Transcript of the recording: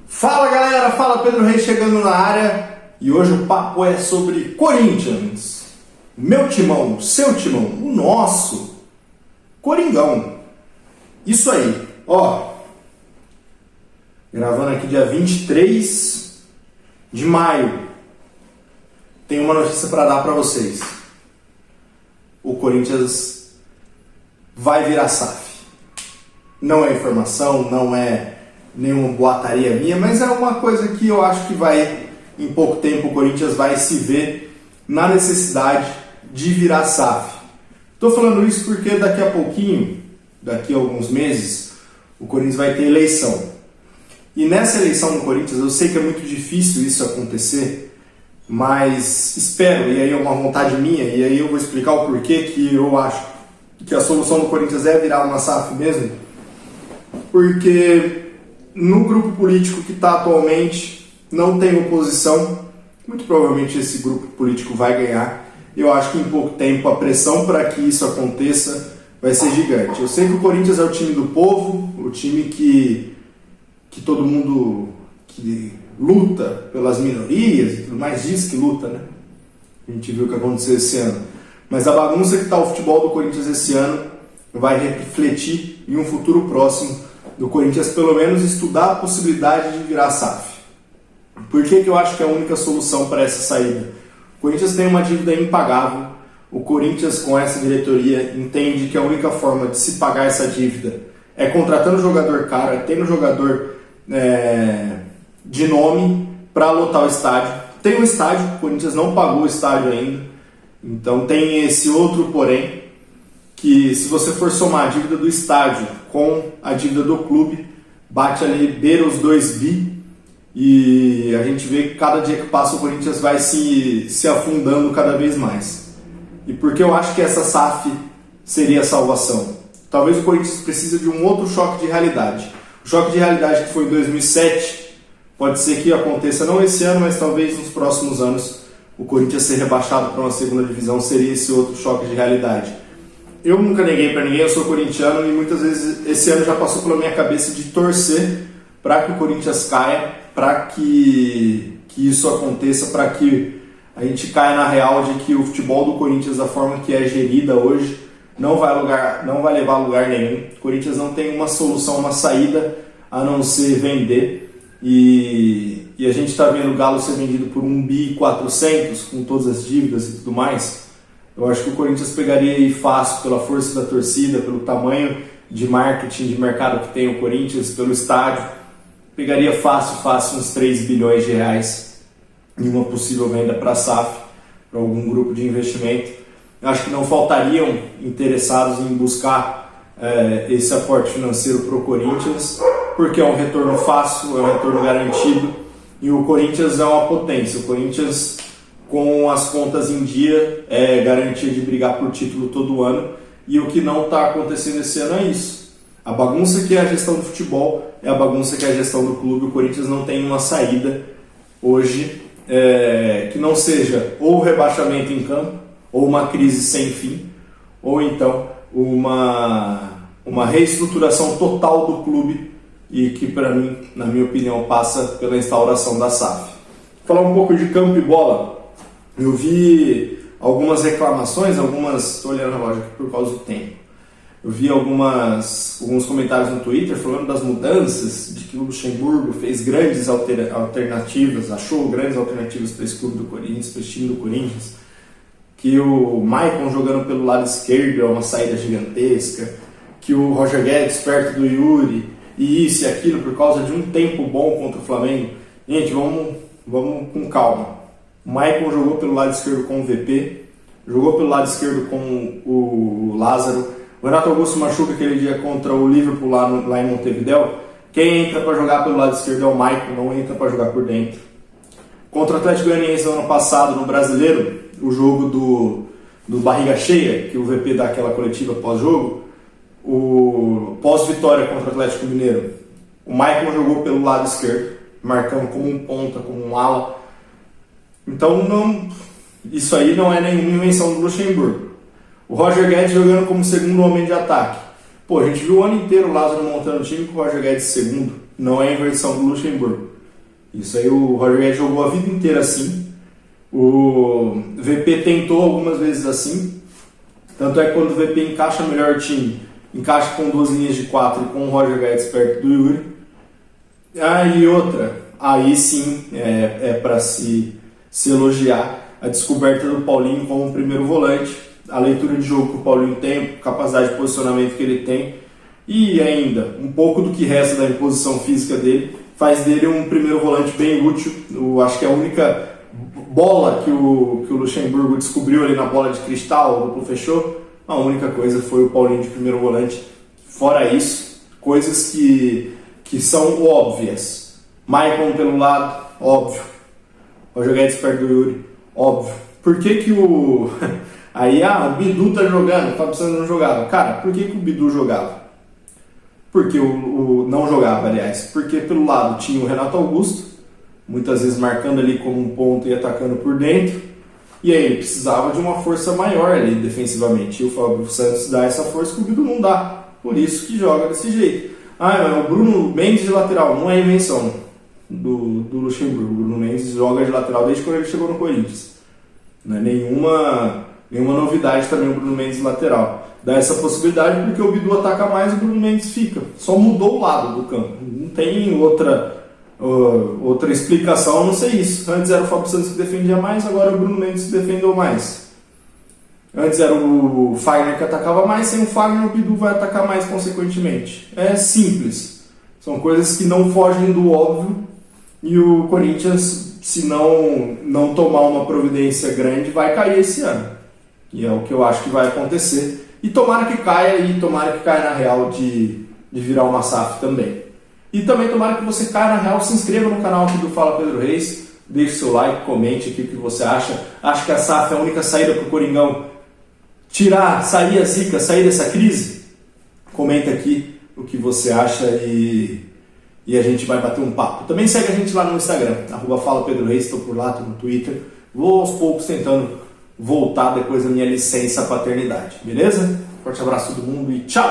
Fala galera, fala Pedro Reis chegando na área e hoje o papo é sobre Corinthians. Meu timão, seu timão, o nosso Coringão. Isso aí, ó. Gravando aqui dia 23 de maio. Tenho uma notícia para dar para vocês. O Corinthians vai virar SAF. Não é informação, não é nenhuma boataria minha, mas é uma coisa que eu acho que vai, em pouco tempo, o Corinthians vai se ver na necessidade de virar SAF. Estou falando isso porque daqui a pouquinho, daqui a alguns meses, o Corinthians vai ter eleição. E nessa eleição no Corinthians, eu sei que é muito difícil isso acontecer, mas espero, e aí é uma vontade minha, e aí eu vou explicar o porquê que eu acho que a solução do Corinthians é virar uma SAF mesmo, porque no grupo político que está atualmente não tem oposição, muito provavelmente esse grupo político vai ganhar. Eu acho que em pouco tempo a pressão para que isso aconteça vai ser gigante. Eu sei que o Corinthians é o time do povo, o time que todo mundo que luta pelas minorias e tudo mais diz que luta, né? A gente viu o que aconteceu esse ano. Mas a bagunça que está o futebol do Corinthians esse ano vai refletir em um futuro próximo do Corinthians, pelo menos estudar a possibilidade de virar SAF. Por que eu acho que é a única solução para essa saída? O Corinthians tem uma dívida impagável. O Corinthians, com essa diretoria, entende que a única forma de se pagar essa dívida é contratando jogador caro, é tendo jogador de nome para lotar o estádio. Tem um estádio, o Corinthians não pagou o estádio ainda, então tem esse outro porém, que se você for somar a dívida do estádio com a dívida do clube, bate ali, beira os 2 bi, e a gente vê que cada dia que passa o Corinthians vai se afundando cada vez mais. E por que eu acho que essa SAF seria a salvação? Talvez o Corinthians precise de um outro choque de realidade. O choque de realidade que foi em 2007, pode ser que aconteça não esse ano, mas talvez nos próximos anos, o Corinthians ser rebaixado para uma segunda divisão seria esse outro choque de realidade. Eu nunca neguei para ninguém, eu sou corintiano e muitas vezes esse ano já passou pela minha cabeça de torcer para que o Corinthians caia, para que isso aconteça, para que a gente caia na real de que o futebol do Corinthians, da forma que é gerida hoje, não vai levar a lugar nenhum. O Corinthians não tem uma solução, uma saída a não ser vender. E a gente está vendo o Galo ser vendido por 1,4 bi, com todas as dívidas e tudo mais. Eu acho que o Corinthians pegaria aí fácil, pela força da torcida, pelo tamanho de marketing, de mercado que tem o Corinthians, pelo estádio, pegaria fácil uns 3 bilhões de reais em uma possível venda para a SAF, para algum grupo de investimento. Eu acho que não faltariam interessados em buscar esse aporte financeiro para o Corinthians, porque é um retorno fácil, é um retorno garantido, e o Corinthians é uma potência. O Corinthians, com as contas em dia, é garantia de brigar por título todo ano, e o que não está acontecendo esse ano é isso. A bagunça que é a gestão do futebol é a bagunça que é a gestão do clube. O Corinthians não tem uma saída hoje que não seja ou o rebaixamento em campo, ou uma crise sem fim, ou então uma reestruturação total do clube, e que para mim, na minha opinião, passa pela instauração da SAF. Vou falar um pouco de campo e bola. Eu vi algumas reclamações, estou olhando a loja aqui por causa do tempo. Eu vi alguns comentários no Twitter falando das mudanças, de que o Luxemburgo fez grandes alternativas, achou grandes alternativas para esse clube do Corinthians, para esse time do Corinthians, que o Maicon jogando pelo lado esquerdo é uma saída gigantesca, que o Roger Guedes perto do Yuri, e isso e aquilo por causa de um tempo bom contra o Flamengo. Gente, vamos com calma. O Maicon jogou pelo lado esquerdo com o VP, jogou pelo lado esquerdo com o Lázaro. O Renato Augusto machuca aquele dia contra o Liverpool lá em Montevidéu. Quem entra para jogar pelo lado esquerdo é o Maicon, não entra para jogar por dentro. Contra o Atlético Goianiense no ano passado, no Brasileiro, o jogo do barriga cheia, que o VP dá aquela coletiva pós-jogo, o pós-vitória contra o Atlético Mineiro, o Maicon jogou pelo lado esquerdo, marcando como um ponta, como um ala. Então, isso aí não é nenhuma invenção do Luxemburgo. O Roger Guedes jogando como segundo homem de ataque. Pô, a gente viu o ano inteiro o Lázaro montando o time com o Roger Guedes segundo. não é a inversão do Luxemburgo. Isso aí o Roger Guedes jogou a vida inteira assim. O VP tentou algumas vezes assim. Tanto é que quando o VP encaixa melhor o time, encaixa com 2 linhas de 4 e com o Roger Guedes perto do Yuri. E outra, aí sim é para se elogiar a descoberta do Paulinho como primeiro volante, a leitura de jogo que o Paulinho tem, a capacidade de posicionamento que ele tem e ainda um pouco do que resta da imposição física dele faz dele um primeiro volante bem útil. Acho que a única bola que o Luxemburgo descobriu ali na bola de cristal, o duplo fechou, a única coisa foi o Paulinho de primeiro volante. Fora isso, coisas que são óbvias. Maicon pelo lado, óbvio. Roger Guedes perto do Yuri, óbvio. Por que o... Aí, o Bidu tá jogando, o Fábio Santos não jogava. Cara, por que o Bidu jogava? Porque não jogava, aliás. Porque pelo lado tinha o Renato Augusto, muitas vezes marcando ali como um ponto e atacando por dentro. E aí ele precisava de uma força maior ali defensivamente. E o Fábio Santos dá essa força que o Bidu não dá. Por isso que joga desse jeito. Mas o Bruno Mendes de lateral não é invenção do Luxemburgo. O Bruno Mendes joga de lateral desde quando ele chegou no Corinthians. Não é nenhuma novidade também o Bruno Mendes de lateral. Dá essa possibilidade porque o Bidu ataca mais e o Bruno Mendes fica. Só mudou o lado do campo. Não tem outra explicação a não ser isso. Antes era o Fábio Santos que defendia mais, agora é o Bruno Mendes que defendeu mais. Antes era o Fagner que atacava mais, sem o Fagner o Bidu vai atacar mais consequentemente. É simples. São coisas que não fogem do óbvio e o Corinthians, se não tomar uma providência grande, vai cair esse ano. E é o que eu acho que vai acontecer. E tomara que caia na real de virar uma SAF também. E também tomara que você caia na real, se inscreva no canal aqui do Fala Pedro Reis, deixe seu like, comente aqui o que você acha. Acha que a SAF é a única saída para o Coringão sair a zica, sair dessa crise? Comenta aqui o que você acha e a gente vai bater um papo. Também segue a gente lá no Instagram, @FalaPedroReis, estou por lá, estou no Twitter. Vou aos poucos tentando voltar depois da minha licença paternidade, beleza? Forte abraço a todo mundo e tchau!